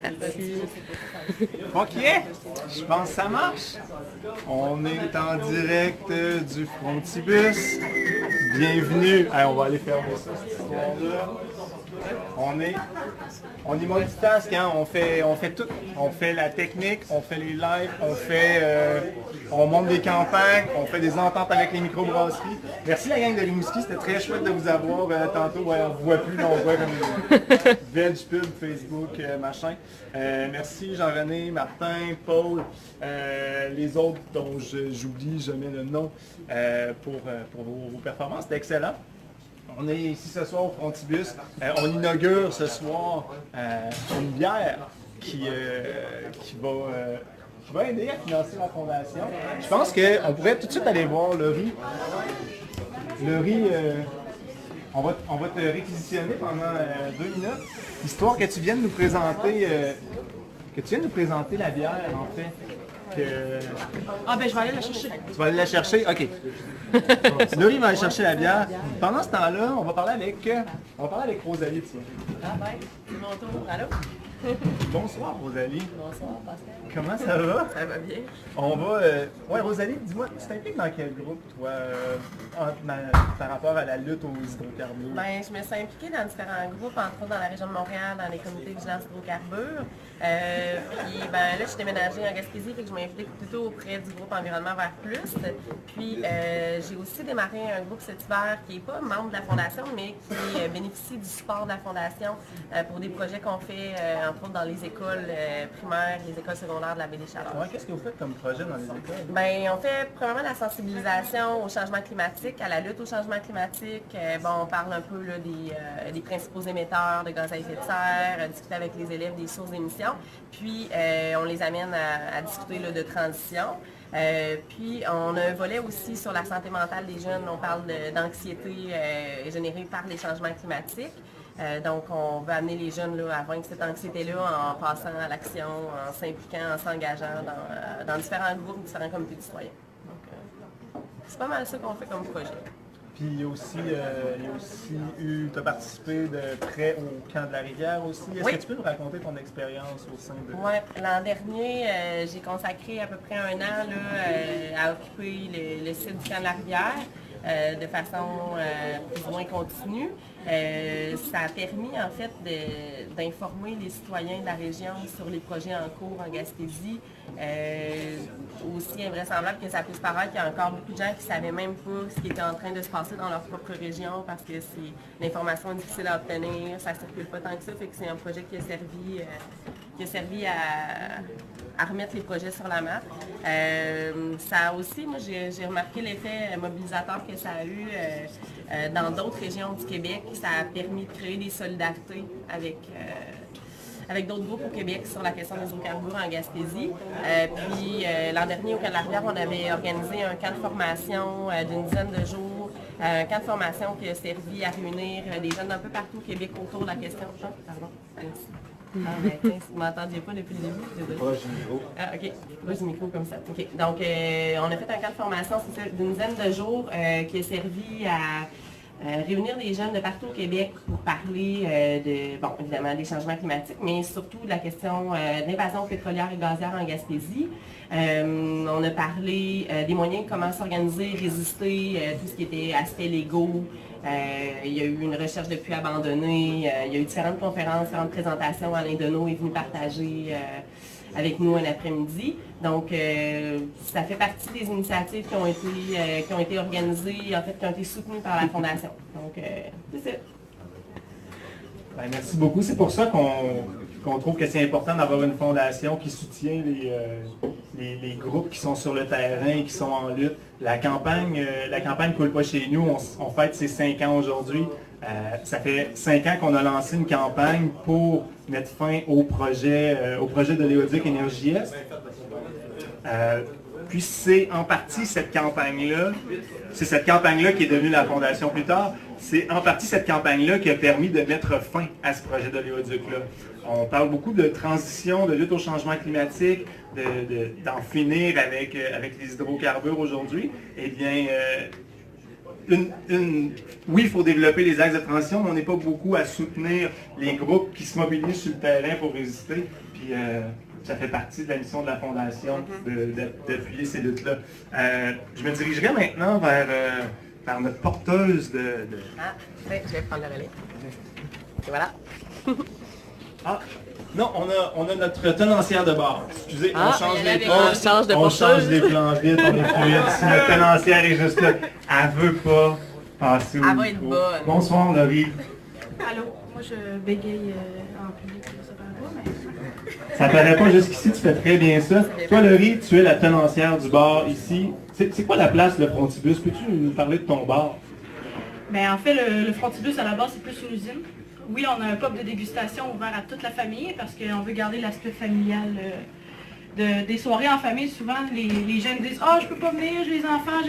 OK, je pense que ça marche. On est en direct du Frontibus. Bienvenue. Hey, on va aller fermer ça, cette histoire-là. On est multitask, hein? On fait tout. On fait la technique, on fait les lives, on monte des campagnes, on fait des ententes avec les microbrasseries. Merci la gang de Rimouski, c'était très chouette de vous avoir tantôt. Ouais, on ne voit plus, mais on voit comme Veg Pub, Facebook, machin. Merci Jean-René, Martin, Paul, les autres dont j'oublie jamais le nom pour vos performances. C'était excellent. On est ici ce soir au Frontibus. On inaugure ce soir une bière qui va aider à financer la fondation. Je pense qu'on pourrait tout de suite aller voir le riz. Le riz, on va te réquisitionner pendant 2 minutes, histoire que tu viennes nous présenter, la bière en fait. Ah ben je vais aller la chercher. Tu vas aller la chercher? OK. Laurie va aller chercher la bière. Pendant ce temps-là, on va parler avec Rosalie. Tiens. Ah ben, c'est mon tour. Allô? Bonsoir Rosalie. Bonsoir Pascal. Comment ça va? Ça va bien? On va... Ouais Rosalie, dis-moi, tu t'impliques dans quel groupe toi par rapport à la lutte aux hydrocarbures? Ben, je me suis impliquée dans différents groupes, entre autres dans la région de Montréal, dans les comités de vigilance hydrocarbures. Puis ben là, je suis déménagée en Gaspésie, fait que je m'implique plutôt auprès du groupe Environnement Vert Plus. Puis j'ai aussi démarré un groupe cet hiver qui n'est pas membre de la Fondation, mais qui bénéficie du support de la Fondation pour des projets qu'on fait, entre autres dans les écoles primaires, les écoles secondaires de la baie des Chaleurs. Ouais, qu'est-ce que vous faites comme projet dans les écoles? Ben, on fait premièrement la sensibilisation au changement climatique, à la lutte au changement climatique. On parle un peu là, des principaux émetteurs de gaz à effet de serre, discuter avec les élèves des sources d'émissions. Puis, on les amène à discuter là, de transition. Puis, on a un volet aussi sur la santé mentale des jeunes. On parle d'anxiété générée par les changements climatiques. Donc, on veut amener les jeunes là, à vaincre cette anxiété-là en passant à l'action, en s'impliquant, en s'engageant dans différents groupes, différents comités de citoyens. Donc, c'est pas mal ça qu'on fait comme projet. Puis il y a aussi eu, tu as participé de près au camp de la rivière aussi. Est-ce que tu peux nous raconter ton expérience au sein de... Oui, l'an dernier, j'ai consacré à peu près 1 an là, à occuper le site du camp de la rivière de façon plus ou moins continue. Ça a permis en fait d'informer les citoyens de la région sur les projets en cours en Gaspésie. Aussi invraisemblable que ça puisse paraître, il y a encore beaucoup de gens qui ne savaient même pas ce qui était en train de se passer dans leur propre région parce que l'information est difficile à obtenir, ça ne circule pas tant que ça, fait que c'est un projet qui a servi à remettre les projets sur la map. Ça a aussi, moi j'ai remarqué l'effet mobilisateur que ça a eu dans d'autres régions du Québec. Ça a permis de créer des solidarités avec d'autres groupes au Québec sur la question des hydrocarbures en Gaspésie. Puis l'an dernier, au Camp de la Rivière, on avait organisé un camp de formation d'une dizaine de jours. Un camp de formation qui a servi à réunir des jeunes d'un peu partout au Québec autour de la question... pardon, merci. Ah, ben, vous ne m'entendiez pas depuis le début, désolé. Proche du micro. Ah, OK. Proche du micro comme ça. OK. Donc, on a fait un camp de formation d'une dizaine de jours qui a servi à réunir des jeunes de partout au Québec pour parler évidemment des changements climatiques, mais surtout de la question de l'invasion pétrolière et gazière en Gaspésie. On a parlé des moyens de comment s'organiser, résister, tout ce qui était aspects légaux. Il y a eu une recherche de puits abandonnés, il y a eu différentes conférences, différentes présentations. Alain Deneau est venu partager avec nous un après-midi. Donc, ça fait partie des initiatives qui ont été organisées, en fait, qui ont été soutenues par la Fondation. Donc, c'est ça. Ben, merci beaucoup. C'est pour ça qu'on trouve que c'est important d'avoir une fondation qui soutient les groupes qui sont sur le terrain et qui sont en lutte. La campagne coule pas chez nous. On fête ses 5 ans aujourd'hui. Ça fait 5 ans qu'on a lancé une campagne pour mettre fin au projet de l'éolique Énergie Est. Puis c'est en partie cette campagne-là, c'est cette campagne-là qui est devenue la Fondation plus tard, c'est en partie cette campagne-là qui a permis de mettre fin à ce projet d'oléoduc-là. On parle beaucoup de transition, de lutte au changement climatique, d'en finir avec les hydrocarbures aujourd'hui. Eh bien, oui, il faut développer les axes de transition, mais on n'est pas beaucoup à soutenir les groupes qui se mobilisent sur le terrain pour résister. Puis ça fait partie de la mission de la Fondation d'appuyer ces luttes-là. Je me dirigerai maintenant vers notre porteuse de... Ah, ouais, je vais prendre le relais. Et voilà. Ah, non, on a notre tenancière de bar. Excusez, on change les postes, on change les plans vite, on est fluide. Si notre tenancière est juste là, elle veut pas passer au Elle va être micro. bonne. Bonsoir, Laurie. Allô, moi je bégaye en public, ça paraît pas, mais... Ça paraît pas jusqu'ici, tu fais très bien ça. Toi, Laurie, tu es la tenancière du bar ici. C'est quoi la place, le Frontibus? Peux-tu nous parler de ton bar? Ben, en fait, le Frontibus, à la base, c'est plus une usine. Oui, on a un pub de dégustation ouvert à toute la famille parce qu'on veut garder l'aspect familial des soirées en famille. Souvent, les jeunes disent « Ah, je peux pas venir, j'ai les enfants. »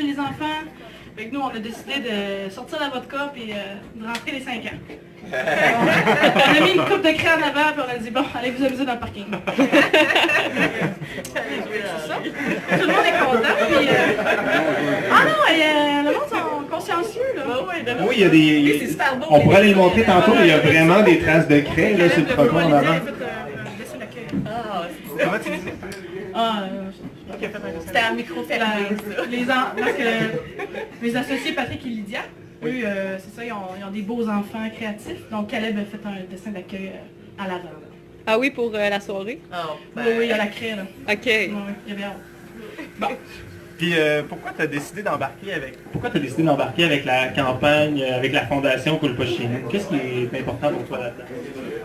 Fait que nous, on a décidé de sortir la vodka et de rentrer les 5 ans. On a mis une coupe de craie en avant et on a dit « Bon, allez vous amuser dans le parking. » C'est ça. Tout le monde est content. Puis, ah non, et, le monde sont consciencieux. Là. Oui, il y a des... On pourrait les montrer tantôt, mais il y a vraiment des traces de craie là, sur le trottoir en avant. Comment tu disais? C'était un micro fermé. Parce que mes associés Patrick et Lydia, eux, c'est ça, ils ont des beaux enfants créatifs. Donc Caleb a fait un dessin d'accueil à l'avant. Ah oui, pour la soirée? Oh, Oui, il y a la craie là. OK. Oui, il y avait hâte. Bon. Puis pourquoi tu as décidé d'embarquer avec la campagne, avec la fondation Coule pas chez nous? Qu'est-ce qui est important pour toi là-dedans?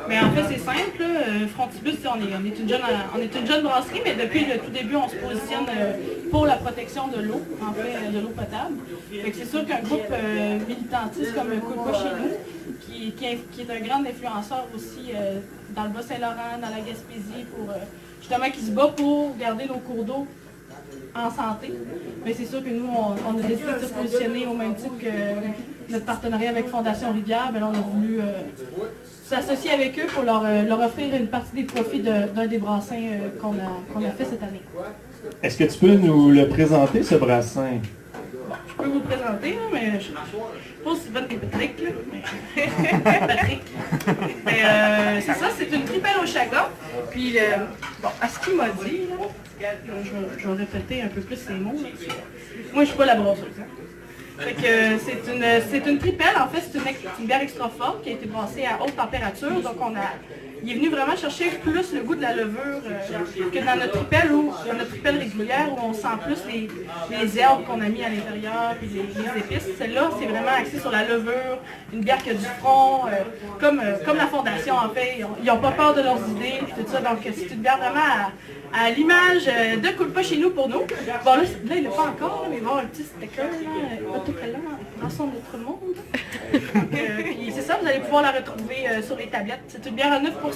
Mais en fait, c'est simple. Là. Frontibus, on est une jeune brasserie, mais depuis le tout début, on se positionne pour la protection de l'eau, en fait, de l'eau potable. C'est sûr qu'un groupe militantiste comme Coule pas chez nous, qui est un grand influenceur aussi dans le Bas-Saint-Laurent, dans la Gaspésie, pour justement qui se bat pour garder nos cours d'eau en santé. Mais c'est sûr que nous, on a décidé de se positionner au même titre que notre partenariat avec Fondation Rivière. Ben là, on a voulu s'associer avec eux pour leur offrir une partie des profits d'un des brassins qu'on a fait cette année. Est-ce que tu peux nous le présenter, ce brassin? Bon, je peux vous le présenter, là, mais je ne suis pas aussi bonne que Patrick. Là, mais... Patrick. C'est ça, c'est une tripelle au chaga. Puis, bon, à ce qu'il m'a dit, là, je vais répéter un peu plus ces mots. Là. Moi, je ne suis pas la brasseuse. Hein. Fait que c'est une tripelle, en fait, c'est une bière extra forte qui a été brassée à haute température. Donc, il est venu vraiment chercher plus le goût de la levure que dans notre tripelle régulière où on sent plus les herbes qu'on a mis à l'intérieur puis les épices. Celle-là, c'est vraiment axé sur la levure, une bière qui a du front, comme la Fondation en fait. Ils n'ont pas peur de leurs idées et tout ça. Donc, c'est une bière vraiment à l'image de Coule pas chez nous pour nous. Bon, là il n'est pas encore, mais il va y avoir un petit sticker, autocollant, ensemble de tout le monde. Puis c'est ça, vous allez pouvoir la retrouver sur les tablettes. C'est une bière à 9%.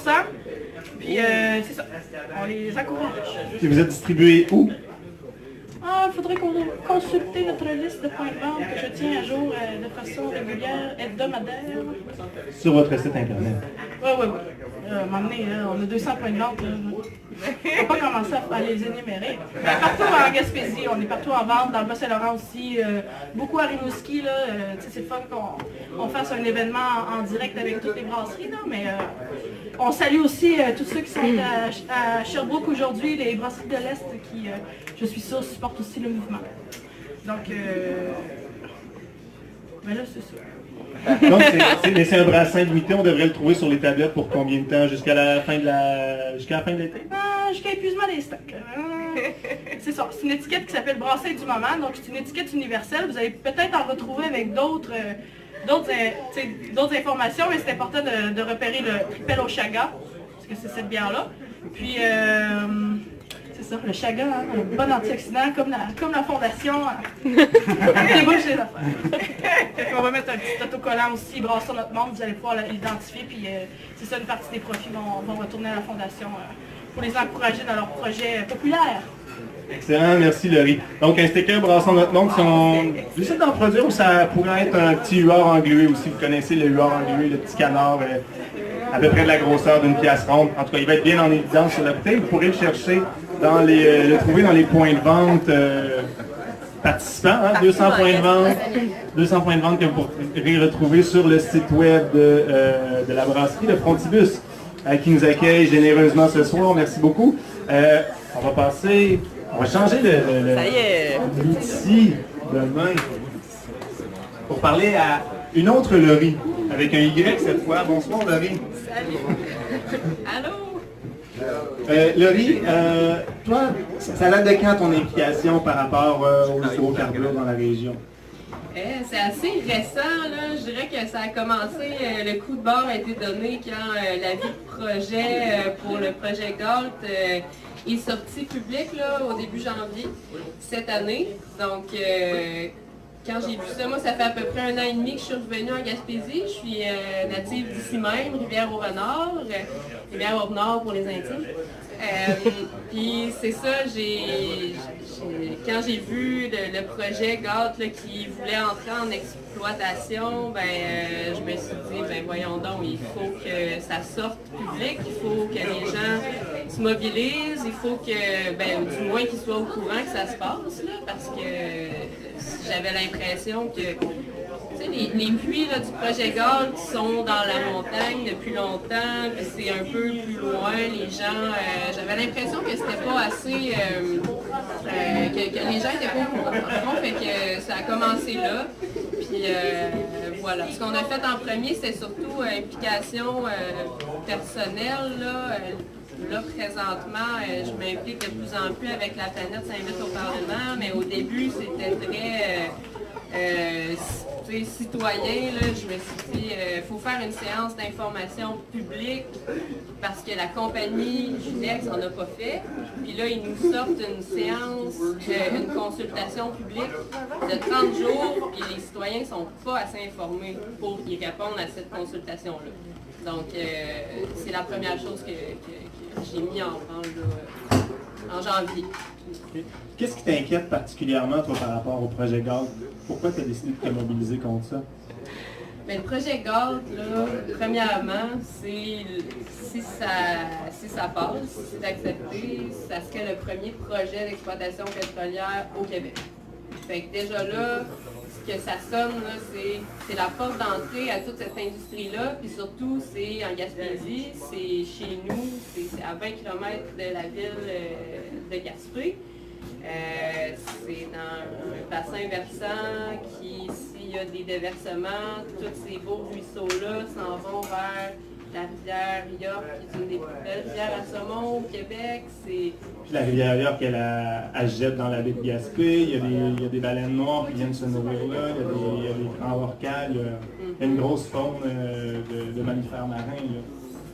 Puis c'est ça, on les encourage. Et vous êtes distribué où? Il faudrait consulter notre liste de points de vente que je tiens à jour de façon régulière, hebdomadaire. Sur votre site internet. Oui. M'emmener, on a 200 points de vente. On va pas commencer à les énumérer. Mais partout en Gaspésie, on est partout en vente, dans le Bas-Saint-Laurent aussi, beaucoup à Rimouski. C'est le fun qu'on fasse un événement en direct avec toutes les brasseries. Là, mais on salue aussi tous ceux qui sont à Sherbrooke aujourd'hui, les brasseries de l'Est qui, je suis sûre, supportent aussi le mouvement. Donc, ben là, c'est ça. Donc, c'est un brassin limité, on devrait le trouver sur les tablettes pour combien de temps? Jusqu'à la fin de l'été? Jusqu'à épuisement des stocks. C'est ça, c'est une étiquette qui s'appelle Brassin du moment, donc c'est une étiquette universelle. Vous allez peut-être en retrouver avec d'autres informations, mais c'est important de repérer le tripel au chaga, parce que c'est cette bière-là. Puis, c'est ça, le chaga, hein, un bon antioxydant, comme la fondation, débouche les affaires. On va mettre un petit autocollant aussi, brasseur notre monde, vous allez pouvoir l'identifier, puis c'est ça, une partie des profits vont retourner à la fondation pour les encourager dans leur projet populaire. Excellent, merci Laurie. Donc un sticker brassant notre monde, si on essaie d'en produire, ou ça pourrait être un petit huard englué aussi, vous connaissez le huard englué, le petit canard, à peu près de la grosseur d'une pièce ronde. En tout cas, il va être bien en évidence sur la bouteille. Vous pourrez le chercher, le trouver dans les points de vente participants, hein, 200 points de vente. 200 points de vente que vous pourrez retrouver sur le site web de la brasserie de Frontibus, qui nous accueille généreusement ce soir. Merci beaucoup. On va changer l'outil de main pour parler à une autre Laurie, avec un Y cette fois. Bonsoir Laurie. Salut! Allô? Laurie, toi, ça date de quand ton implication par rapport aux hydrocarbures dans la région? C'est assez récent, là. Je dirais que ça a commencé, le coup de barre a été donné quand l'avis de projet pour le projet GALT est sorti public là, au début janvier cette année. Donc, quand j'ai vu ça, moi, ça fait à peu près 1 an et demi que je suis revenue en Gaspésie. Je suis native d'ici même, Rivière-au-Renard, Rivière-au-Nord pour les intimes. Puis c'est ça, quand j'ai vu le projet GALT là, qui voulait entrer en exploitation, je me suis dit, voyons donc, il faut que ça sorte public, il faut que les gens se mobilisent, il faut que, du moins qu'ils soient au courant que ça se passe, là, parce que j'avais l'impression que les puits là, du projet GALT sont dans la montagne depuis longtemps, puis c'est un peu plus loin, les gens, j'avais l'impression que c'était pas assez, que les gens étaient pas au courant, fait que ça a commencé là, puis voilà. Ce qu'on a fait en premier, c'est surtout implication personnelle, là. Là, présentement, je m'implique de plus en plus avec La Planète s'invite au Parlement, mais au début, c'était très citoyen. Là, je me suis dit, il faut faire une séance d'information publique parce que la compagnie Ginex n'en a pas fait. Puis là, ils nous sortent une séance, une consultation publique de 30 jours, puis les citoyens ne sont pas assez informés pour y répondre à cette consultation-là. Donc, c'est la première chose que j'ai mis en branle en janvier. Okay. Qu'est-ce qui t'inquiète particulièrement, toi, par rapport au projet GALT? Pourquoi tu as décidé de te mobiliser contre ça? Mais le projet GALT, là, premièrement, c'est si ça passe, si c'est accepté, ça serait le premier projet d'exploitation pétrolière au Québec. Fait que déjà là, ce que ça sonne, c'est la porte d'entrée à toute cette industrie-là, puis surtout, c'est en Gaspésie, c'est chez nous, c'est à 20 km de la ville de Gaspé. C'est dans un bassin versant qui, s'il y a des déversements, tous ces beaux ruisseaux-là s'en vont vers la rivière York, qui est une des plus belles rivières à saumon au Québec. Puis la rivière York, elle jette dans la baie de Gaspé, il y a des baleines noires qui viennent se nourrir là, il y a des grands orcas, il y a une grosse faune de mammifères marins. Là.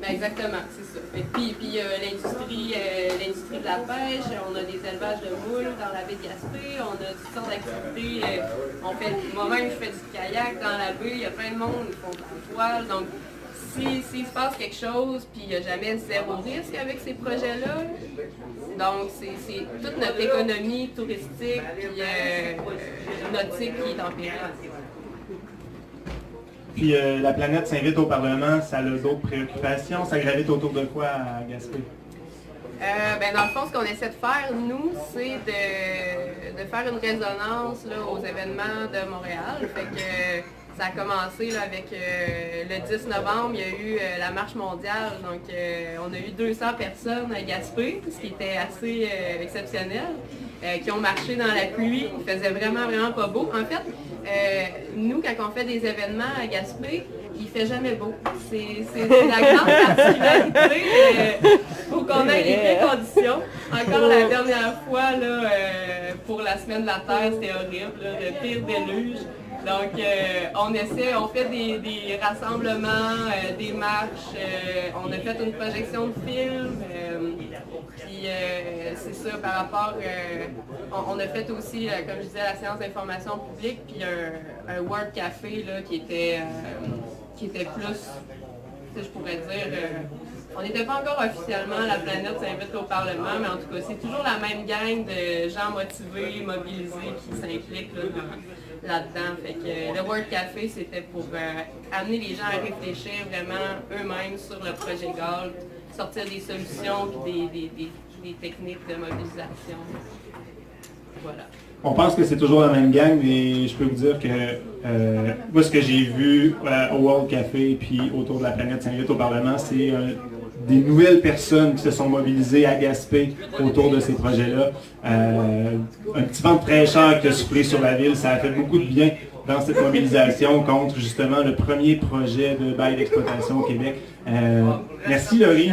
Exactement, c'est ça. Et puis l'industrie de la pêche, on a des élevages de moules dans la baie de Gaspé, on a toutes sortes d'activités. Moi-même, je fais du kayak dans la baie, il y a plein de monde qui font des toiles. Donc, s'il se passe quelque chose, puis il n'y a jamais zéro risque avec ces projets-là, donc c'est toute notre économie touristique puis nautique qui est en péril. Puis La Planète s'invite au Parlement, ça a d'autres préoccupations, ça gravite autour de quoi à Gaspé? Dans le fond, ce qu'on essaie de faire, nous, c'est de faire une résonance là, aux événements de Montréal. Fait que ça a commencé là, avec le 10 novembre, il y a eu la marche mondiale. Donc, on a eu 200 personnes à Gaspé, ce qui était assez exceptionnel, qui ont marché dans la pluie. Il faisait vraiment, vraiment pas beau. En fait, nous, quand on fait des événements à Gaspé, il fait jamais beau. C'est la grande particularité. Il faut qu'on ait les vraies conditions. Encore la dernière fois, là, pour la semaine de la Terre, c'était horrible, là, le pire déluge. Donc, on fait des rassemblements, des marches, on a fait une projection de film, puis c'est ça, par rapport, on a fait aussi, comme je disais, la séance d'information publique, puis un World Café là, qui était plus, je pourrais dire, on n'était pas encore officiellement La Planète s'invite au Parlement, mais en tout cas, c'est toujours la même gang de gens motivés, mobilisés qui s'impliquent là-dedans. Fait que le World Café, c'était pour amener les gens à réfléchir vraiment eux-mêmes sur le projet GALT, sortir des solutions et des techniques de mobilisation. Voilà. On pense que c'est toujours la même gang, mais je peux vous dire que moi, ce que j'ai vu au World Café puis autour de la planète Saint-Luc au Parlement, c'est des nouvelles personnes qui se sont mobilisées à Gaspé autour de ces projets-là. Un petit vent de fraîcheur qui a soufflé sur la ville, ça a fait beaucoup de bien dans cette mobilisation contre justement le premier projet de bail d'exploitation au Québec. Merci Laurie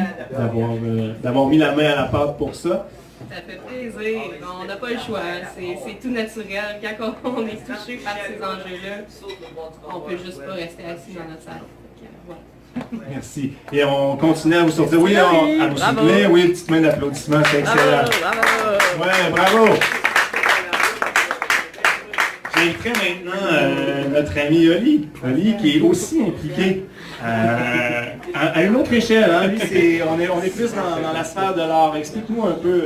d'avoir mis la main à la pâte pour ça. Ça fait plaisir. On n'a pas le choix. C'est tout naturel. Quand on est touché par ces enjeux-là, on peut juste pas rester assis dans notre salon. Voilà. Merci. Et on continue à vous sortir. Oui, à vous soutenir. Oui, une petite main d'applaudissement, c'est excellent. Bravo. Ouais, bravo. J'inviterai maintenant notre ami Oli. Oli qui est aussi impliqué à une autre échelle. Hein. Lui, on est plus dans la sphère de l'art. Explique-nous un peu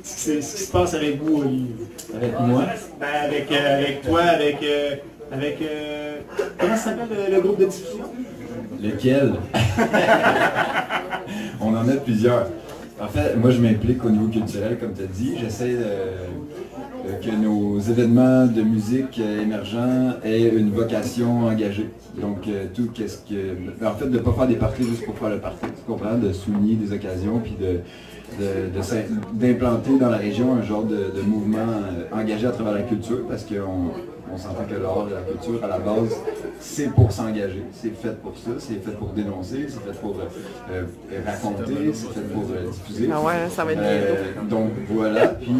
ce qui se passe avec vous, Oli. Avec moi? Ben, avec toi, avec comment ça s'appelle le groupe de diffusion? Lequel? On en a plusieurs. En fait, moi je m'implique au niveau culturel, comme tu as dit. J'essaie que nos événements de musique émergents aient une vocation engagée. Donc tout qu'est-ce que... En fait, de ne pas faire des parties juste pour faire le party, tu comprends? De souligner des occasions, puis d'implanter dans la région un genre de mouvement engagé à travers la culture, parce qu'on s'entend que l'art et la culture, à la base, c'est pour s'engager. C'est fait pour ça, c'est fait pour dénoncer, c'est fait pour raconter, c'est fait pour diffuser. Ah ouais, ça va être bientôt. Donc voilà, puis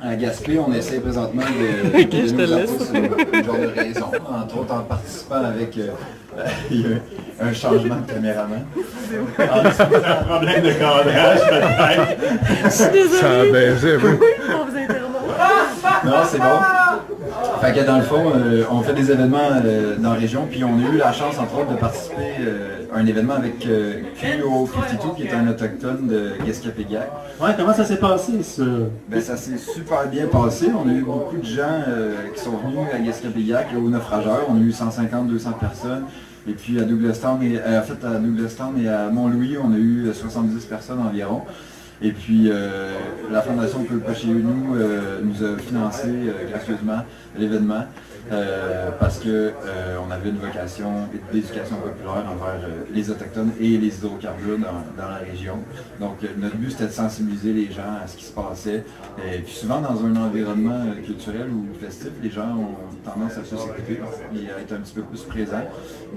à Gaspé, on essaie présentement de je te nous laisse. appuyer sur une genre de raison, entre autres en participant avec il y a un changement de caméraman. C'est un problème de cadrage, peut-être. Je suis désolée. Ça a baisé, oui. On vous interrompt. Non, c'est bon. Fait que dans le fond, on fait des événements dans la région, puis on a eu la chance, entre autres, de participer à un événement avec QO52, qui est un autochtone de Gaspé-Gag. Ouais, comment ça s'est passé, ça? Ben, ça s'est super bien passé. On a eu beaucoup de gens qui sont venus à Gaspé-Gag, au naufrageur. On a eu 150-200 personnes. Et puis à Douglastown et à Mont-Louis, on a eu 70 personnes environ. Et puis la Fondation Peut pas chez nous nous a financé gracieusement l'événement parce qu'on avait une vocation d'éducation populaire envers les Autochtones et les hydrocarbures dans la région. Donc notre but c'était de sensibiliser les gens à ce qui se passait. Et puis souvent dans un environnement culturel ou festif, les gens ont tendance à plus s'écouter et à être un petit peu plus présents.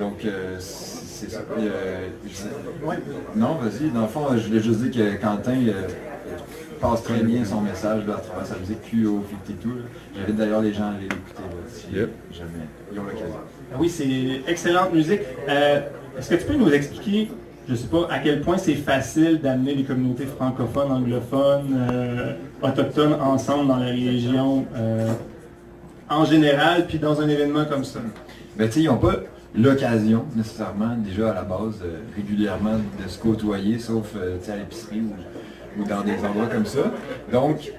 Donc c'est ça. Non, vas-y. Dans le fond, je voulais juste dire que Quentin passe très bien son message là, à travers sa musique QO52. J'invite d'ailleurs les gens à aller l'écouter si jamais ils ont l'occasion. Oui, c'est excellente musique. Est-ce que tu peux nous expliquer, je ne sais pas, à quel point c'est facile d'amener les communautés francophones, anglophones, autochtones ensemble dans la région en général, puis dans un événement comme ça? Ben tu sais, ils n'ont pas l'occasion nécessairement déjà à la base régulièrement de se côtoyer, sauf à l'épicerie ou dans des endroits comme ça. Donc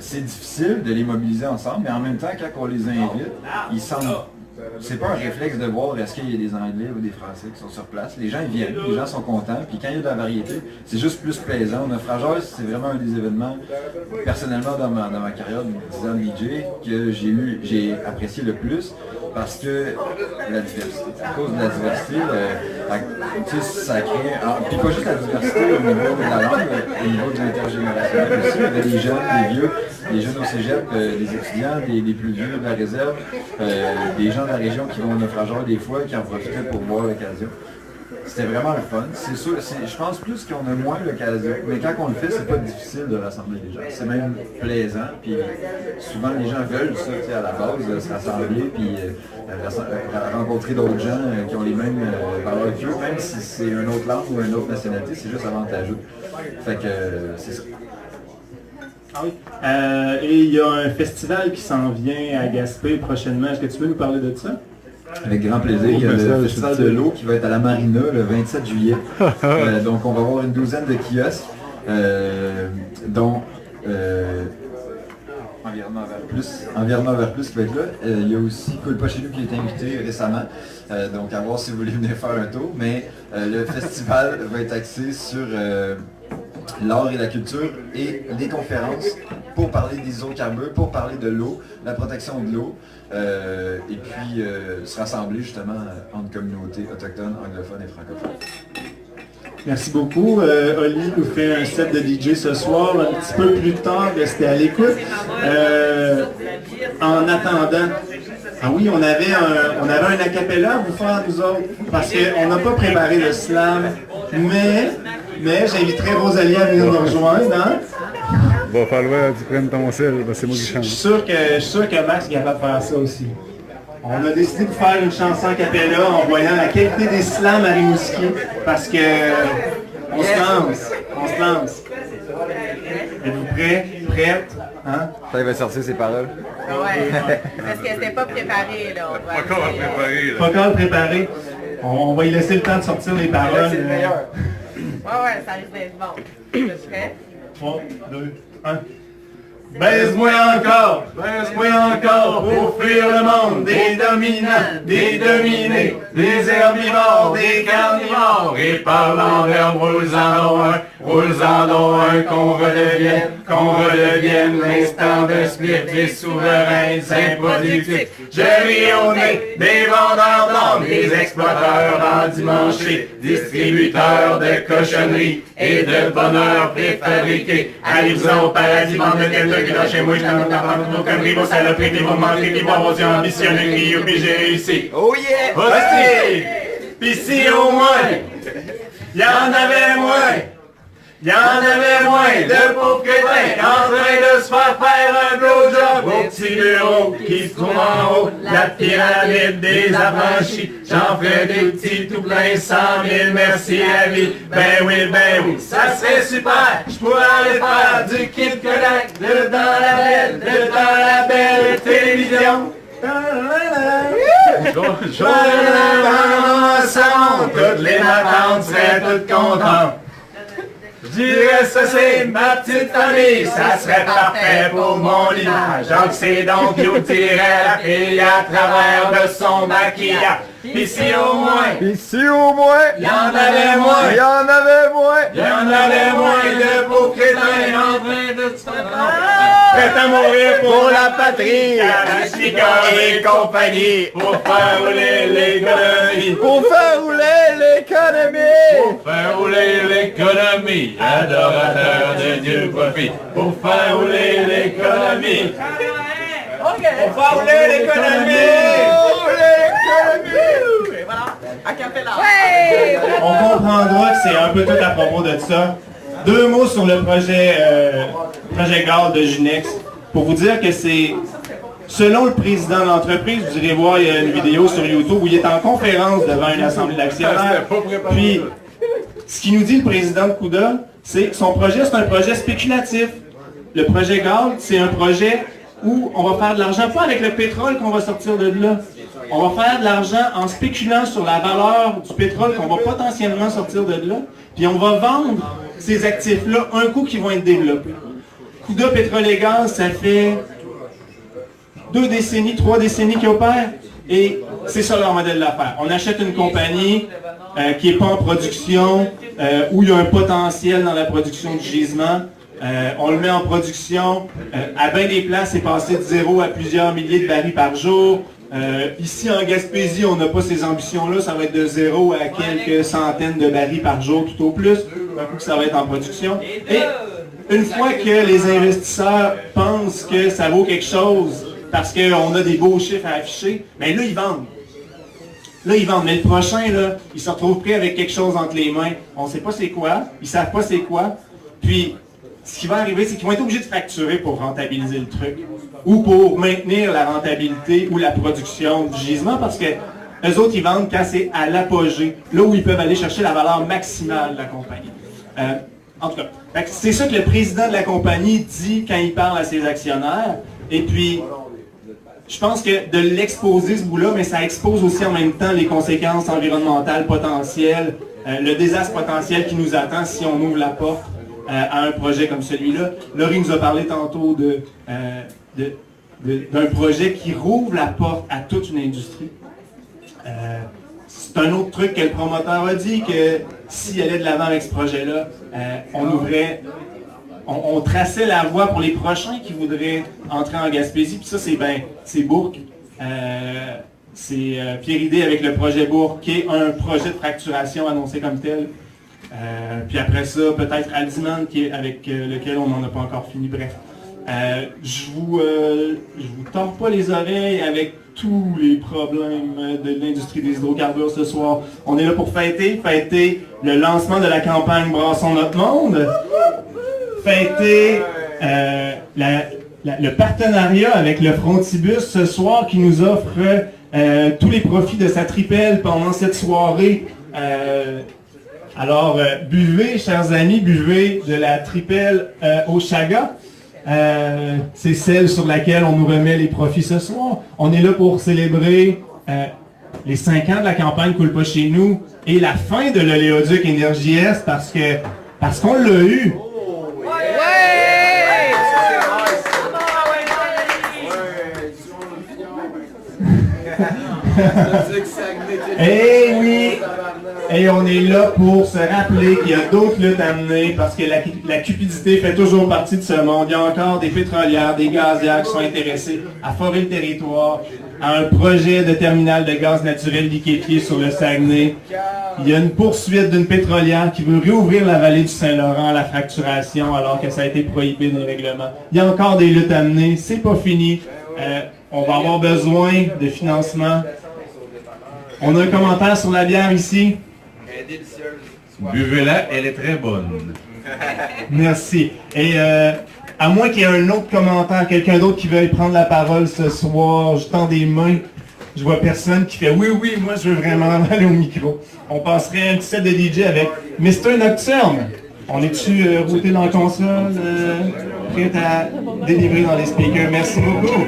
c'est difficile de les mobiliser ensemble, mais en même temps quand on les invite, ils sentent... C'est pas un réflexe de voir est-ce qu'il y a des Anglais ou des Français qui sont sur place. Les gens ils viennent, les gens sont contents, puis quand il y a de la variété, c'est juste plus plaisant. Naufrageur, c'est vraiment un des événements, personnellement dans ma carrière de 10 ans de DJ, que j'ai apprécié le plus. Parce que la diversité, à cause de la diversité, ça crée, puis pas juste la diversité au niveau de la langue, au niveau de l'intergénérationnel aussi, il y avait des jeunes, des vieux, des jeunes au cégep, des étudiants, des plus vieux de la réserve, des gens de la région qui vont au naufrageur des fois, qui en profitaient pour voir l'occasion. C'était vraiment le fun. C'est sûr, je pense plus qu'on a moins l'occasion, mais quand on le fait, c'est pas difficile de rassembler les gens. C'est même plaisant, puis souvent les gens veulent ça, à la base, se rassembler, puis rencontrer d'autres gens qui ont les mêmes valeurs qu'eux, même si c'est une autre langue ou une autre nationalité, c'est juste avantageux. Fait que c'est ça. Ah oui. Et il y a un festival qui s'en vient à Gaspé prochainement. Est-ce que tu veux nous parler de ça? Avec grand plaisir. Il y a le Festival de l'eau qui va être à la Marina le 27 juillet. Donc on va avoir une douzaine de kiosques, dont Environnement vers plus qui va être là. Il y a aussi Cool pas chez nous qui est invité récemment. Donc à voir si vous voulez venir faire un tour. Mais le festival va être axé sur l'art et la culture et des conférences pour parler des hydrocarbures, pour parler de l'eau, la protection de l'eau, et puis se rassembler justement entre communautés autochtones, anglophones et francophones. Merci beaucoup. Oli nous fait un set de DJ ce soir, un petit peu plus tard, restez à l'écoute. En attendant, ah oui, on avait un acapella à vous faire, nous autres, parce qu'on n'a pas préparé le slam, mais j'inviterai Rosalie à venir nous rejoindre. Hein? Va falloir que tu prennes ton sel, parce que c'est moi qui Je chante. suis sûr que Max est capable de faire ça aussi. On a décidé de faire une chanson a cappella en voyant la qualité des slams à Rimouski, parce que on se lance. Êtes-vous prêts? Prête? Hein? Ça, il va sortir ses paroles. Ouais, parce que c'était pas préparé, là. On doit Encore à préparer, là. Pas encore préparé. On va y laisser le temps de sortir les paroles. Ouais, ça risque d'être bon. Tu es prêt? 3, 2, 1. Baise-moi encore pour fuir le monde des dominants, des dominés, des herbivores, des carnivores. Et par l'envers, roule-en donc un, qu'on redevienne l'instant de split des souverains improductifs. Je ris au nez des vendeurs d'armes, des exploiteurs endimanchés, distributeurs de cochonneries et de bonheur préfabriqué. Arrive-en au paradis, bande de têtes de gras chez moi, je t'en parle de vos conneries, vos saloperies, puis vos menteries, puis vos ambitionneries, puis j'ai réussi. Oh yeah! Hostie! Pis si au moins, y'en avait moins de pauvres crétins en train de se faire un blowjob au petit bureau qui se trouve en haut, la pyramide des affranchis. J'en ferai des petits tout plein 100 000, merci à vie. Ben oui, ça serait super. Je pourrais aller faire du Kid Kodak dans la belle télévision. Toutes les matantes seraient toutes contentes. Je dirais ça c'est ma petite famille, ça serait parfait pour mon image. Donc c'est donc qui tirait la fille à travers de son maquillage. Pis si au moins, y'en avait moins de beaux crétins en train de se prêt à mourir pour la patrie, et compagnie, pour faire rouler l'économie. Adorateur de Dieu profite pour faire rouler l'économie. Pour faire rouler l'économie. Et voilà, acapella. On comprendra que c'est un peu tout à propos de ça. 2 mots sur le projet GAL de Junex. Pour vous dire que c'est, selon le président de l'entreprise, vous irez voir, il y a une vidéo sur YouTube où il est en conférence devant une assemblée d'actionnaires. Puis, ce qu'il nous dit le président de CUDA, c'est que son projet, c'est un projet spéculatif. Le projet GAL, c'est un projet où on va faire de l'argent, pas avec le pétrole qu'on va sortir de là. On va faire de l'argent en spéculant sur la valeur du pétrole qu'on va potentiellement sortir de là. Puis on va vendre ces actifs-là un coup qui vont être développés. CUDA Pétrole et Gaz, ça fait 2 décennies, 3 décennies qu'ils opèrent. Et c'est ça leur modèle d'affaires. On achète une compagnie qui n'est pas en production, où il y a un potentiel dans la production du gisement. On le met en production. À bien des places, c'est passé de 0 à plusieurs milliers de barils par jour. Ici, en Gaspésie, on n'a pas ces ambitions-là. Ça va être de 0 à quelques centaines de barils par jour, tout au plus. Un coup que ça va être en production. Et une fois que les investisseurs pensent que ça vaut quelque chose, parce qu'on a des beaux chiffres à afficher, bien là, ils vendent. Mais le prochain, là, il se retrouve pris avec quelque chose entre les mains. On ne sait pas c'est quoi, ils ne savent pas c'est quoi. Puis, ce qui va arriver, c'est qu'ils vont être obligés de facturer pour rentabiliser le truc. Ou pour maintenir la rentabilité ou la production du gisement, parce que eux autres, ils vendent quand c'est à l'apogée, là où ils peuvent aller chercher la valeur maximale de la compagnie. En tout cas, c'est ça que le président de la compagnie dit quand il parle à ses actionnaires. Et puis, je pense que de l'exposer ce bout-là, mais ça expose aussi en même temps les conséquences environnementales potentielles, le désastre potentiel qui nous attend si on ouvre la porte à un projet comme celui-là. Laurie nous a parlé tantôt d'un projet qui rouvre la porte à toute une industrie. C'est un autre truc que le promoteur a dit, que s'il allait de l'avant avec ce projet-là, on ouvrait on traçait la voie pour les prochains qui voudraient entrer en Gaspésie. Puis ça, c'est Bourg. C'est Pierre Idé avec le projet Bourg, qui est un projet de fracturation annoncé comme tel. Puis après ça, peut-être Aldiman, avec lequel on n'en a pas encore fini. Bref. Je vous tords pas les oreilles avec tous les problèmes de l'industrie des hydrocarbures ce soir. On est là pour fêter le lancement de la campagne Brassons notre monde, fêter le partenariat avec le Frontibus ce soir qui nous offre tous les profits de sa tripelle pendant cette soirée. Alors, buvez, chers amis, buvez de la tripelle au Chaga. C'est celle sur laquelle on nous remet les profits ce soir. On est là pour célébrer les 5 ans de la campagne Coule pas chez nous et la fin de l'oléoduc Énergie Est parce qu'on l'a eu. Eh oui! Et on est là pour se rappeler qu'il y a d'autres luttes à mener parce que la cupidité fait toujours partie de ce monde. Il y a encore des pétrolières, des gazières qui sont intéressés à forer le territoire, à un projet de terminal de gaz naturel liquéfié sur le Saguenay. Il y a une poursuite d'une pétrolière qui veut réouvrir la vallée du Saint-Laurent à la fracturation alors que ça a été prohibé dans les règlements. Il y a encore des luttes à mener, c'est pas fini. On va avoir besoin de financement. On a un commentaire sur la bière ici. Elle est délicieuse. Buvez-la, elle est très bonne. Merci. Et à moins qu'il y ait un autre commentaire, quelqu'un d'autre qui veuille prendre la parole ce soir, je tends des mains. Je vois personne qui fait oui, moi je veux vraiment aller au micro. On passerait un petit set de DJ avec Mr. Nocturne. On est-tu routé dans la console, prêt à délivrer dans les speakers? Merci beaucoup.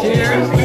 Cheers!